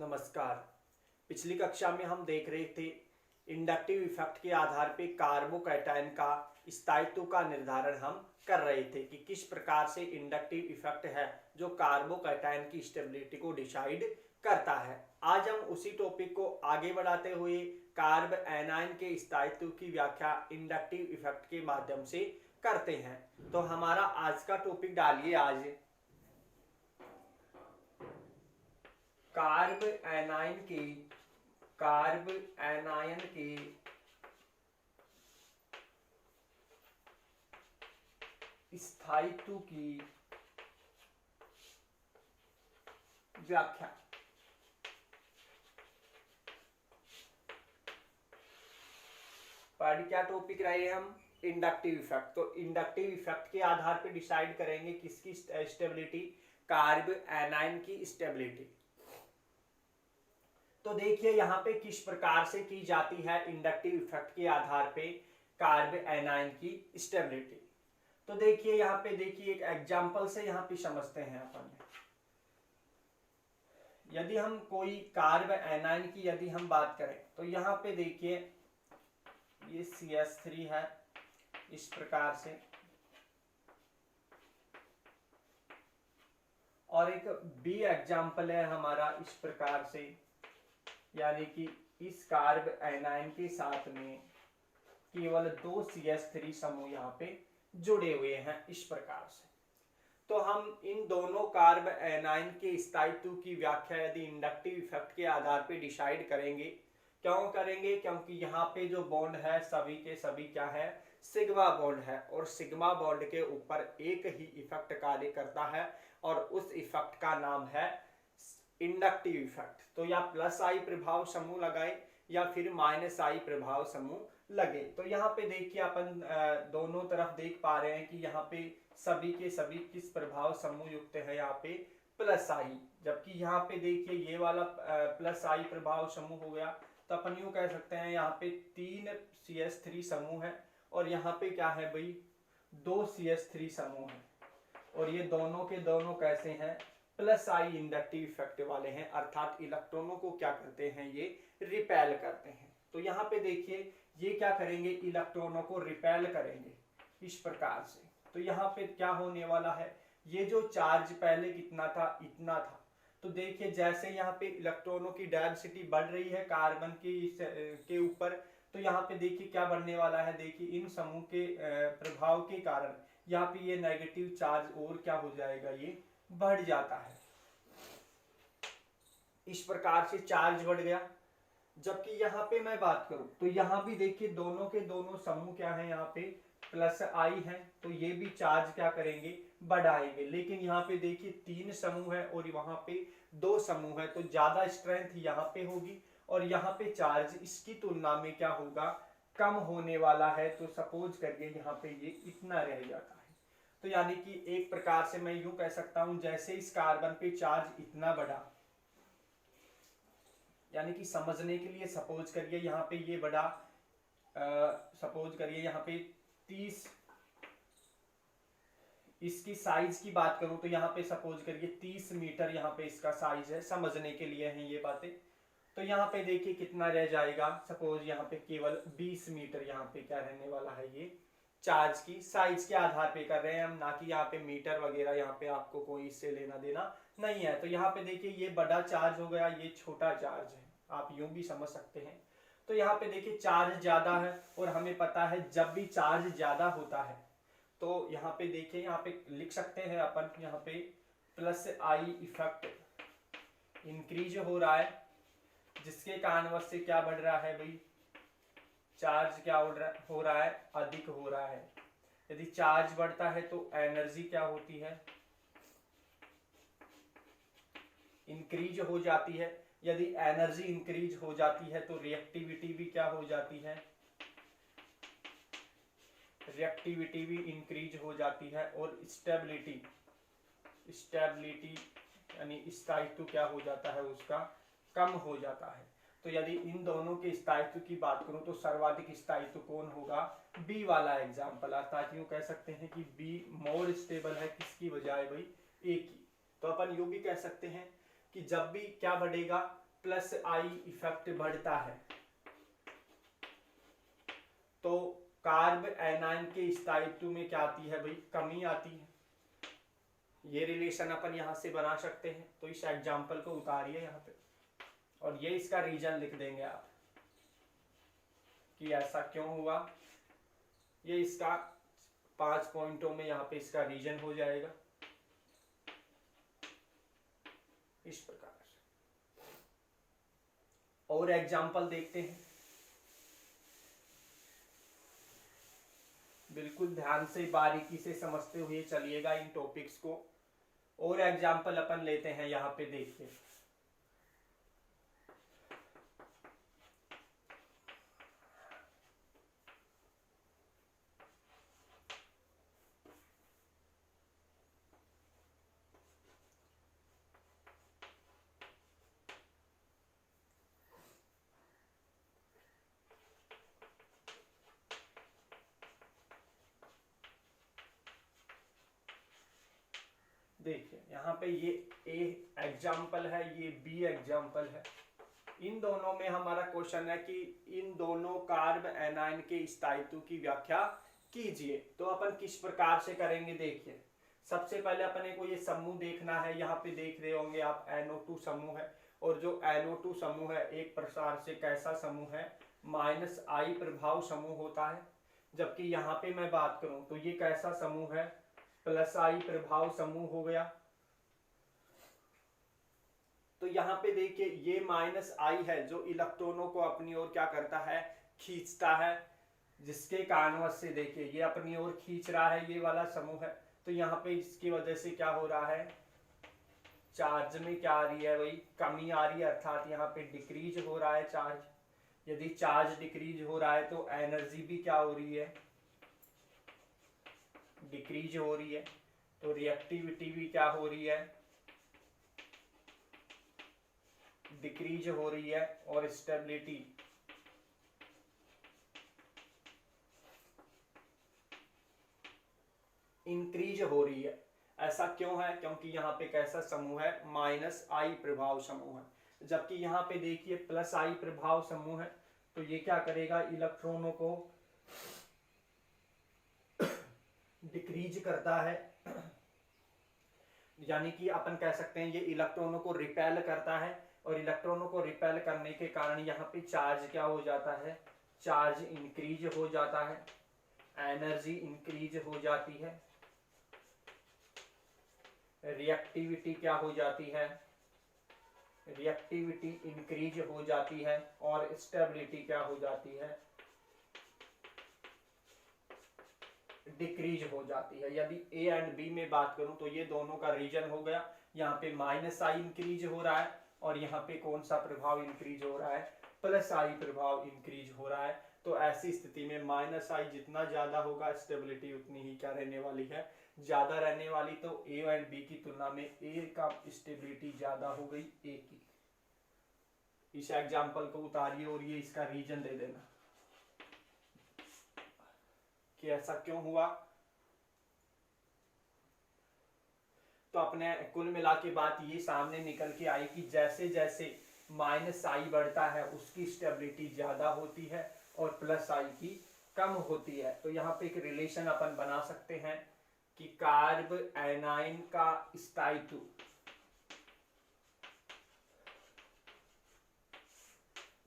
नमस्कार। पिछली कक्षा में हम देख रहे थे इंडक्टिव इफेक्ट के आधार पे कार्बोकैटायन का स्थायित्व का निर्धारण हम कर रहे थे कि किस प्रकार से इंडक्टिव इफेक्ट है जो कार्बोकैटायन की स्टेबिलिटी को डिसाइड करता है। आज हम उसी टॉपिक को आगे बढ़ाते हुए कार्ब एनायन के स्थायित्व की व्याख्या इंडक्टिव इफेक्ट के माध्यम से करते हैं। तो हमारा आज का टॉपिक डालिए आज कार्ब एनायन के स्थायित्व की व्याख्या। पर क्या टॉपिक रहे हम इंडक्टिव इफेक्ट। तो इंडक्टिव इफेक्ट के आधार पर डिसाइड करेंगे किसकी स्टेबिलिटी, कार्ब एनायन की स्टेबिलिटी। तो देखिए यहाँ पे किस प्रकार से की जाती है इंडक्टिव इफेक्ट के आधार पे कार्ब एनायन की स्टेबिलिटी। तो देखिए यहाँ पे देखिए एक एग्जांपल से यहाँ पे समझते हैं अपन। यदि हम कोई कार्ब एनायन की यदि हम बात करें तो यहाँ पे देखिए ये CH3 है इस प्रकार से, और एक बी एग्जांपल है हमारा इस प्रकार से, यानी कि इस कार्ब एनायन के साथ में केवल 2 CH3 समूह यहाँ पे जुड़े हुए हैं इस प्रकार से। तो हम इन दोनों कार्ब एनायन के स्थायित्व की व्याख्या यदि इंडक्टिव इफेक्ट के आधार पे डिसाइड करेंगे। क्यों करेंगे? क्योंकि यहाँ पे जो बॉन्ड है सभी के सभी क्या है, सिग्मा बॉन्ड है, और सिग्मा बॉन्ड के ऊपर एक ही इफेक्ट कार्य करता है और उस इफेक्ट का नाम है इंडक्टिव इफेक्ट। तो या प्लस आई प्रभाव समूह लगाए या फिर माइनस आई प्रभाव समूह लगे। तो यहाँ पे देखिए अपन दोनों तरफ देख पा रहे हैं कि यहाँ पे सभी के सभी किस प्रभाव समूह युक्त है, यहाँ पे प्लस आई, जबकि यहाँ पे देखिए ये वाला प्लस आई प्रभाव समूह हो गया। तो अपन यूं कह सकते हैं यहाँ पे 3 CH3 समूह है और यहाँ पे क्या है भाई 2 CH3 समूह है, और ये दोनों के दोनों कैसे हैं, प्लस आई इंडक्टिव इफेक्ट वाले हैं, अर्थात इलेक्ट्रॉनों को क्या करते हैं, ये रिपेल करते हैं। तो यहाँ पे देखिए ये क्या करेंगे, इलेक्ट्रॉनों को रिपेल करेंगे इस प्रकार से। तो यहाँ पे क्या होने वाला है, ये जो चार्ज पहले कितना था, इतना था। तो देखिए जैसे यहाँ पे इलेक्ट्रॉनों की डेंसिटी बढ़ रही है कार्बन के ऊपर, तो यहाँ पे देखिए क्या बढ़ने वाला है, देखिए इन समूह के प्रभाव के कारण यहाँ पे ये नेगेटिव चार्ज और क्या हो जाएगा, ये बढ़ जाता है। इस प्रकार से चार्ज बढ़ गया। जबकि यहाँ पे मैं बात करूं तो यहाँ भी देखिए दोनों के दोनों समूह क्या है, यहाँ पे प्लस आई है, तो ये भी चार्ज क्या करेंगे, बढ़ाएंगे। लेकिन यहाँ पे देखिए 3 समूह है और वहां पे 2 समूह है, तो ज्यादा स्ट्रेंथ यहाँ पे होगी और यहाँ पे चार्ज इसकी तुलना में क्या होगा, कम होने वाला है। तो सपोज करिए यहाँ पे ये इतना रह जाता है। तो यानी कि एक प्रकार से मैं यूं कह सकता हूं जैसे इस कार्बन पे चार्ज इतना बढ़ा, यानी कि समझने के लिए सपोज करिए यहाँ पे ये बढ़ा, सपोज करिए यहाँ पे 30, इसकी साइज की बात करूं तो यहाँ पे सपोज करिए 30 मीटर यहाँ पे इसका साइज है, समझने के लिए हैं ये बातें। तो यहाँ पे देखिए कितना रह जाएगा, सपोज यहाँ पे केवल 20 मीटर यहाँ पे क्या रहने वाला है, ये चार्ज की साइज के आधार पे कर रहे हैं हम, ना कि यहाँ पे मीटर वगैरह, यहाँ पे आपको कोई इससे लेना देना नहीं है। तो यहाँ पे देखिए ये बड़ा चार्ज हो गया, ये छोटा चार्ज है, आप यूं भी समझ सकते हैं। तो यहाँ पे देखिए चार्ज ज्यादा है और हमें पता है जब भी चार्ज ज्यादा होता है तो यहाँ पे देखिए यहाँ पे लिख सकते हैं अपन, यहाँ पे प्लस आई इफेक्ट इंक्रीज हो रहा है, जिसके कारणवश से क्या बढ़ रहा है भाई, चार्ज क्या हो रहा है, अधिक हो रहा है। यदि चार्ज बढ़ता है तो एनर्जी क्या होती है, इंक्रीज हो जाती है। यदि एनर्जी इंक्रीज हो जाती है तो रिएक्टिविटी भी क्या हो जाती है, रिएक्टिविटी भी इंक्रीज हो जाती है, और स्टेबिलिटी यानी स्थायित्व क्या हो जाता है, उसका कम हो जाता है। तो यदि इन दोनों के स्थायित्व की बात करूं तो सर्वाधिक स्थायित्व कौन होगा, बी वाला एग्जाम्पल, अर्थात यूं कह सकते हैं कि बी मोर स्टेबल है किसकी बजाय भाई, ए की। तो अपन यूं भी कह सकते हैं कि जब भी क्या बढ़ेगा, प्लस आई इफेक्ट बढ़ता है तो कार्ब एनायन के स्थायित्व में क्या आती है भाई, कमी आती है। ये रिलेशन अपन यहां से बना सकते हैं। तो इस एग्जांपल को उतारिए यहां पे और ये इसका रीजन लिख देंगे आप कि ऐसा क्यों हुआ। ये इसका 5 पॉइंटों में यहां पे इसका रीजन हो जाएगा इस प्रकार से। और एग्जांपल देखते हैं, बिल्कुल ध्यान से बारीकी से समझते हुए चलिएगा इन टॉपिक्स को। और एग्जांपल अपन लेते हैं यहां पे, देखिए देखिए यहाँ पे ये ए एग्जाम्पल है, ये बी एग्जाम्पल है। इन दोनों में हमारा क्वेश्चन है कि इन दोनों कार्ब एनायन के स्थायित्व की व्याख्या कीजिए। तो अपन किस प्रकार से करेंगे, देखिए सबसे पहले अपने को ये समूह देखना है। यहाँ पे देख रहे होंगे आप NO2 समूह है, और जो NO2 समूह है एक प्रकार से कैसा समूह है, -I प्रभाव समूह होता है। जबकि यहाँ पे मैं बात करूं तो ये कैसा समूह है, +I प्रभाव समूह हो गया। तो यहाँ पे देखिए ये -I है जो इलेक्ट्रॉनों को अपनी ओर क्या करता है, खींचता है, जिसके कारणवश से देखिए ये अपनी ओर खींच रहा है, ये वाला समूह है। तो यहाँ पे इसकी वजह से क्या हो रहा है, चार्ज में क्या आ रही है भाई, कमी आ रही है, अर्थात यहाँ पे डिक्रीज हो रहा है चार्ज। यदि चार्ज डिक्रीज हो रहा है तो एनर्जी भी क्या हो रही है, डिक्रीज हो रही है। तो रिएक्टिविटी भी क्या हो रही है, डिक्रीज हो रही है, और स्टेबिलिटी इंक्रीज हो रही है। ऐसा क्यों है, क्योंकि यहाँ पे कैसा समूह है, -I प्रभाव समूह है। जबकि यहाँ पे देखिए +I प्रभाव समूह है। तो ये क्या करेगा, इलेक्ट्रॉनों को डिक्रीज करता है, यानी कि अपन कह सकते हैं ये इलेक्ट्रॉनों को रिपेल करता है। और इलेक्ट्रॉनों को रिपेल करने के कारण यहाँ पे चार्ज क्या हो जाता है, चार्ज इंक्रीज हो जाता है, एनर्जी इंक्रीज हो जाती है, रिएक्टिविटी क्या हो जाती है, रिएक्टिविटी इंक्रीज हो जाती है, और स्टेबिलिटी क्या हो जाती है, डिक्रीज हो जाती है। यदि ए एंड बी में बात करूं तो ये दोनों का रीजन हो गया, यहाँ पे -I इंक्रीज हो रहा है, और यहाँ पे कौन सा प्रभाव इंक्रीज हो रहा है, +I प्रभाव इंक्रीज हो रहा है। तो ऐसी स्थिति में -I जितना ज्यादा होगा स्टेबिलिटी उतनी ही क्या रहने वाली है, ज्यादा रहने वाली। तो ए एंड बी की तुलना में ए का स्टेबिलिटी ज्यादा हो गई ए की। इस एग्जाम्पल को उतारिए और ये इसका रीजन दे देना कि ऐसा क्यों हुआ। तो अपने कुल मिला के बात ये सामने निकल के आई कि जैसे जैसे -I बढ़ता है उसकी स्टेबिलिटी ज्यादा होती है और +I की कम होती है। तो यहाँ पे एक रिलेशन अपन बना सकते हैं कि कार्ब एनायन का स्थायित्व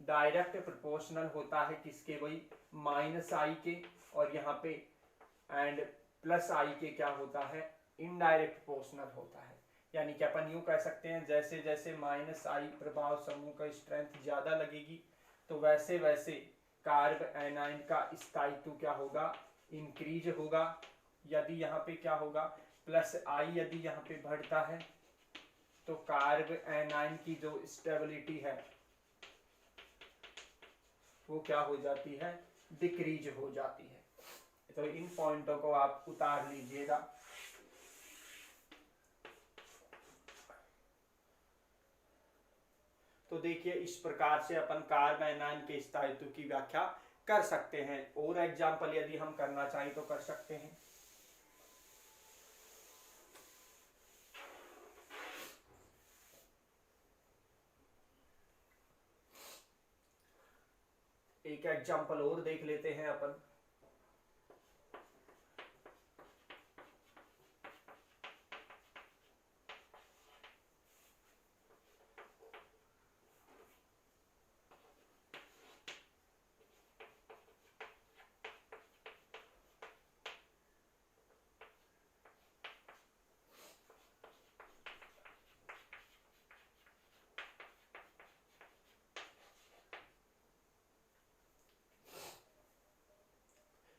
डायरेक्ट प्रोपोर्शनल होता है किसके भाई, -I के, और यहाँ पे एंड +I के क्या होता है, इनडायरेक्ट प्रोपोर्शनल होता है। यानी कि अपन यूं कह सकते हैं जैसे जैसे -I प्रभाव समूह का स्ट्रेंथ ज्यादा लगेगी तो वैसे वैसे कार्ब एनायन का स्थायित्व क्या होगा, इंक्रीज होगा। यदि यहाँ पे क्या होगा, +I यदि यहाँ पे बढ़ता है तो कार्ब एनायन की जो स्टेबिलिटी है वो क्या हो जाती है, डिक्रीज हो जाती है। तो इन पॉइंटों को आप उतार लीजिएगा। तो देखिए इस प्रकार से अपन कार्ब एनायन के स्थायित्व की व्याख्या कर सकते हैं। और एग्जाम्पल यदि हम करना चाहें तो कर सकते हैं। एक एग्जाम्पल और देख लेते हैं अपन।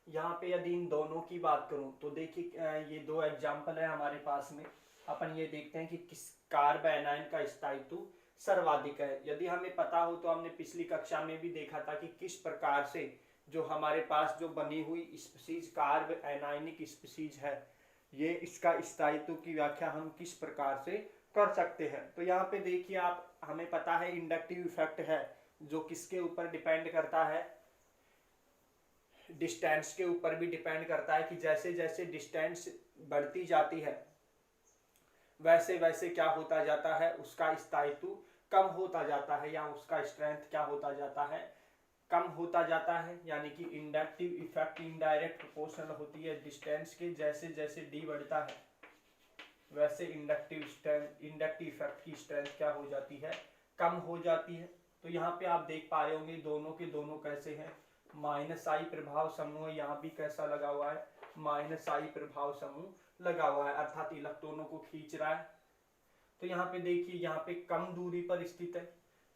यहाँ पे यदि इन दोनों की बात करूं तो देखिए ये दो एग्जाम्पल है हमारे पास में। अपन ये देखते हैं कि किस कार्ब एनायन का स्थायित्व सर्वाधिक है। यदि हमें पता हो तो हमने पिछली कक्षा में भी देखा था कि किस प्रकार से जो हमारे पास जो बनी हुई स्पीशीज कार्ब एनायनिक स्पीशीज है, ये इसका स्थायित्व की व्याख्या हम किस प्रकार से कर सकते हैं। तो यहाँ पे देखिए आप, हमें पता है इंडक्टिव इफेक्ट है जो किसके ऊपर डिपेंड करता है, डिस्टेंस के ऊपर भी डिपेंड करता है कि जैसे जैसे डिस्टेंस बढ़ती जाती है वैसे वैसे क्या होता जाता है, उसका स्थायित्व कम होता जाता है या उसका स्ट्रेंथ क्या होता जाता है, कम होता जाता है। यानी कि इंडक्टिव इफेक्ट इनडायरेक्ट प्रोपोर्शनल होती है डिस्टेंस के, जैसे जैसे डी बढ़ता है वैसे इंडक्टिव इफेक्ट की स्ट्रेंथ क्या हो जाती है, कम हो जाती है। तो यहाँ पे आप देख पा रहे होंगे दोनों के दोनों कैसे हैं, -I प्रभाव समूह यहाँ भी कैसा लगा हुआ है, -I प्रभाव समूह लगा हुआ है, अर्थात इलेक्ट्रॉनों को खींच रहा है। तो यहाँ पे देखिए यहाँ पे कम दूरी पर स्थित है,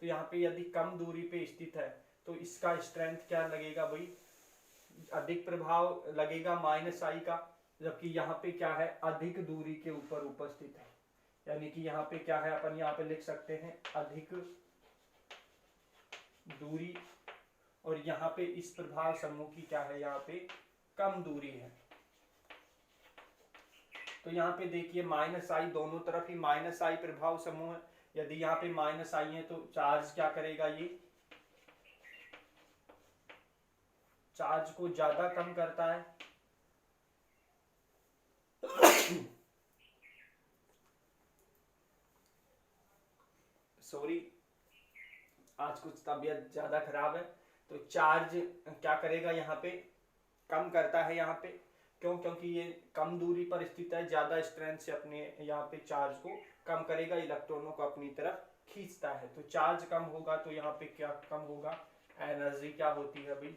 तो यहाँ पे यदि कम दूरी पे स्थित है तो इसका स्ट्रेंथ क्या लगेगा भाई, अधिक प्रभाव लगेगा -I का, जबकि यहाँ पे क्या है अधिक दूरी के ऊपर उपस्थित है। यानी कि यहाँ पे क्या है, अपन यहाँ पे लिख सकते हैं अधिक दूरी, और यहाँ पे इस प्रभाव समूह की क्या है, यहाँ पे कम दूरी है। तो यहाँ पे देखिए -I दोनों तरफ ही -I प्रभाव समूह है। यदि यहाँ पे -I है तो चार्ज क्या करेगा, ये चार्ज को ज्यादा कम करता है। सॉरी, आज कुछ तबीयत ज्यादा खराब है। तो चार्ज क्या करेगा, यहाँ पे कम करता है। यहाँ पे क्यों, क्योंकि ये कम दूरी पर स्थित है, ज्यादा स्ट्रेंथ से अपने यहाँ पे चार्ज को कम करेगा, इलेक्ट्रॉनों को अपनी तरफ खींचता है। तो चार्ज कम होगा तो यहाँ पे क्या कम होगा, एनर्जी क्या होती है भाई,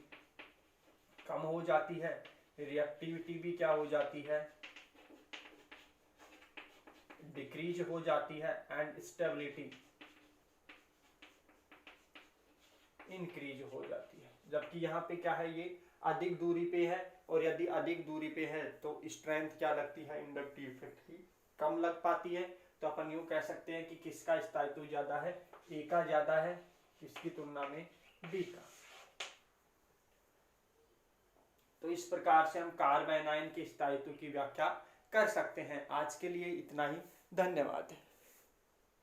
कम हो जाती है। रिएक्टिविटी भी क्या हो जाती है, डिक्रीज हो जाती है, एंड स्टेबिलिटी इंक्रीज हो जाती है। जबकि यहाँ पे क्या है, ये अधिक दूरी पे है, और यदि अधिक दूरी पे है तो स्ट्रेंथ क्या लगती है, इंडक्टिव इफेक्ट की कम लग पाती है। तो अपन यूं कह सकते हैं कि किसका स्थायित्व ज्यादा है, ए का ज्यादा है किसकी तुलना में, बी का। तो इस प्रकार से हम कार्ब एनायन के स्थायित्व की व्याख्या कर सकते हैं। आज के लिए इतना ही, धन्यवाद।